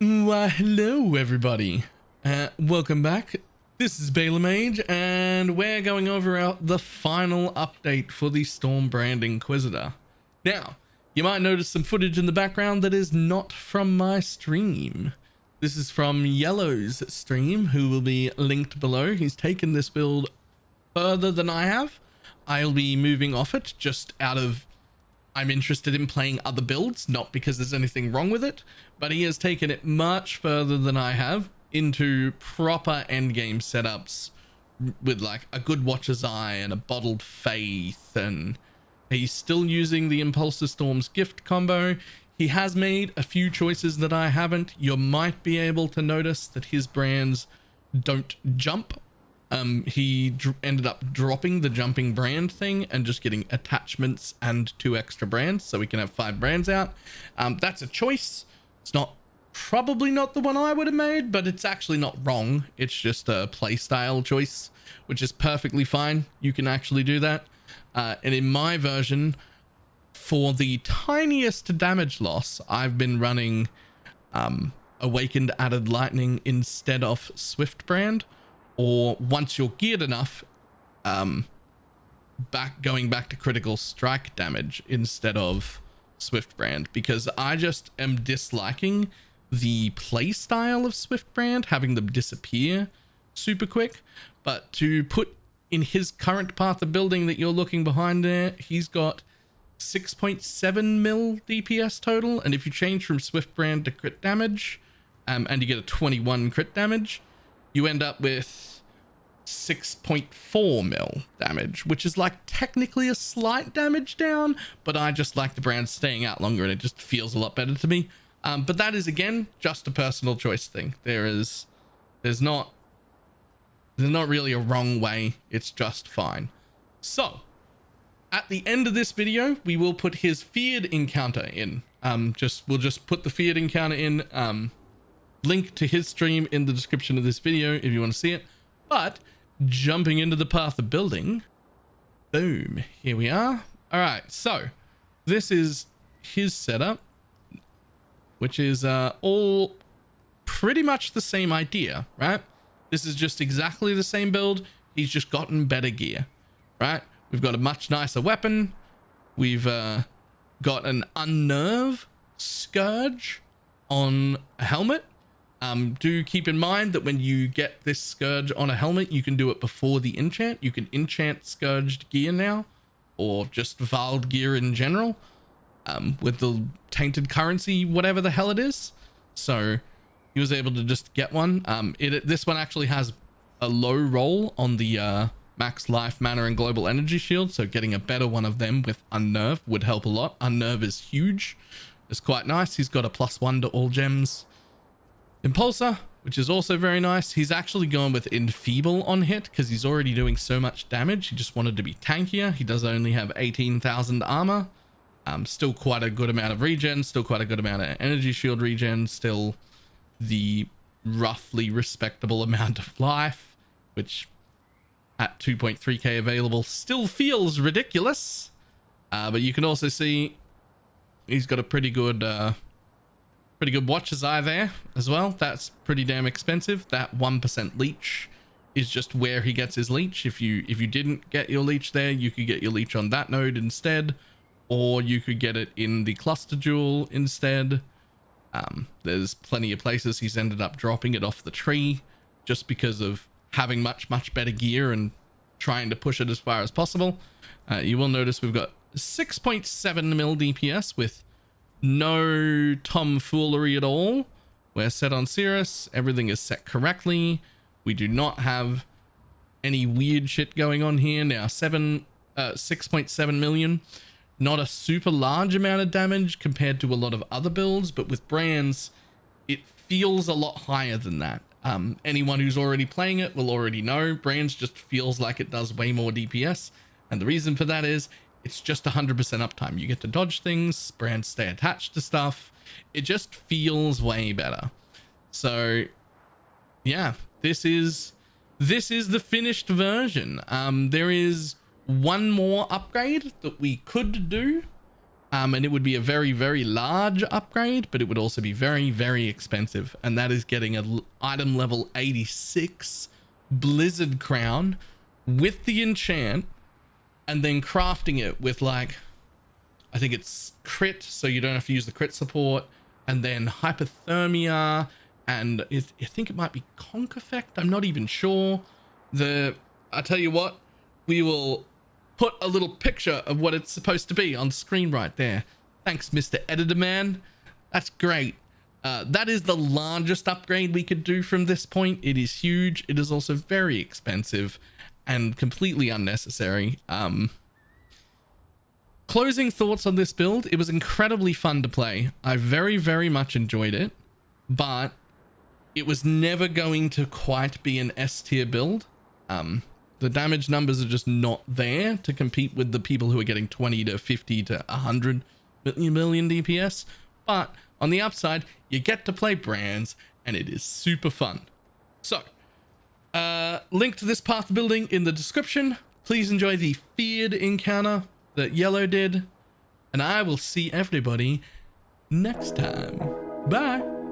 Why, hello everybody. Welcome back. This is BalorMage, and we're going over the final update for the Stormbrand Inquisitor. Now, you might notice some footage in the background that is not from my stream. This is from Yellow's stream, who will be linked below. He's taken this build further than I have. I'll be moving off it just out of I'm interested in playing other builds, not because there's anything wrong with it, but he has taken it much further than I have into proper endgame setups with like a good Watcher's Eye and a Bottled Faith, and he's still using the Impulsive Storm's gift combo. He has made a few choices that I haven't. You might be able to notice that his brands don't jump. He ended up dropping the jumping brand thing and just getting attachments and 2 extra brands, so we can have 5 brands out. That's a choice. It's probably not the one I would have made, but it's actually not wrong. It's just a playstyle choice, which is perfectly fine. You can actually do that. And in my version, for the tiniest damage loss, I've been running Awakened Added Lightning instead of Swift Brand. Or once you're geared enough, going back to critical strike damage instead of Swift Brand, because I just am disliking the play style of Swift Brand, having them disappear super quick. But to put in his current path of building that you're looking behind there, he's got 6.7 mil DPS total, and if you change from Swift Brand to crit damage, and you get a 21 crit damage, you end up with 6.4 mil damage, which is like technically a slight damage down, but I just like the brand staying out longer and it just feels a lot better to me. But that is, again, just a personal choice thing. There's not really a wrong way. It's just fine. So at the end of this video, we will put his feared encounter in. We'll just put the feared encounter in. Link to his stream in the description of this video if you want to see it. But jumping into the path of building, boom, here we are. All right, so this is his setup, which is all pretty much the same idea, right? This is just exactly the same build. He's just gotten better gear, right? We've got a much nicer weapon. We've got an Unnerve Scourge on a helmet. Do keep in mind that when you get this Scourge on a helmet, you can do it before the enchant. You can enchant Scourged gear now, or just Vald gear in general, with the tainted currency, whatever the hell it is. So he was able to just get one. This one actually has a low roll on the max life, mana, and global energy shield, so getting a better one of them with Unnerve would help a lot. Unnerve is huge. It's quite nice. He's got a +1 to all gems. Impulsor, which is also very nice. He's actually gone with Enfeeble on hit because he's already doing so much damage. He just wanted to be tankier. He does only have 18,000 armor. Still quite a good amount of regen, still quite a good amount of energy shield regen, still the roughly respectable amount of life, which at 2.3k available still feels ridiculous. But you can also see he's got a pretty good Watcher's Eye there as well. That's pretty damn expensive. That 1% leech is just where he gets his leech. If you didn't get your leech there, you could get your leech on that node instead, or you could get it in the cluster jewel instead. There's plenty of places he's ended up dropping it off the tree just because of having much better gear and trying to push it as far as possible. You will notice we've got 6.7 mil DPS with no tomfoolery at all. We're set on Cirrus. Everything is set correctly. We do not have any weird shit going on here. Now 6.7 million. Not a super large amount of damage compared to a lot of other builds, but with brands, it feels a lot higher than that. Anyone who's already playing it will already know brands just feels like it does way more DPS. And the reason for that is it's just 100% uptime. You get to dodge things, brands stay attached to stuff. It just feels way better. So yeah, this is the finished version. There is one more upgrade that we could do, And it would be a very, very large upgrade, but it would also be very, very expensive. And that is getting a item level 86 Blizzard Crown with the enchant, and then crafting it with like, I think it's crit, so you don't have to use the crit support, and then hypothermia, and I think it might be conk effect. I'm not even sure. I tell you what, we will put a little picture of what it's supposed to be on screen right there. Thanks, Mr. Editor Man. That's great. That is the largest upgrade we could do from this point. It is huge. It is also very expensive and completely unnecessary. Closing thoughts on this build. It was incredibly fun to play. I very, very much enjoyed it, but it was never going to quite be an S tier build. The damage numbers are just not there to compete with the people who are getting 20 to 50 to 100 million DPS. But on the upside, you get to play brands and it is super fun. So, link to this path building in the description. Please enjoy the feared encounter that Yellow did. And I will see everybody next time. Bye.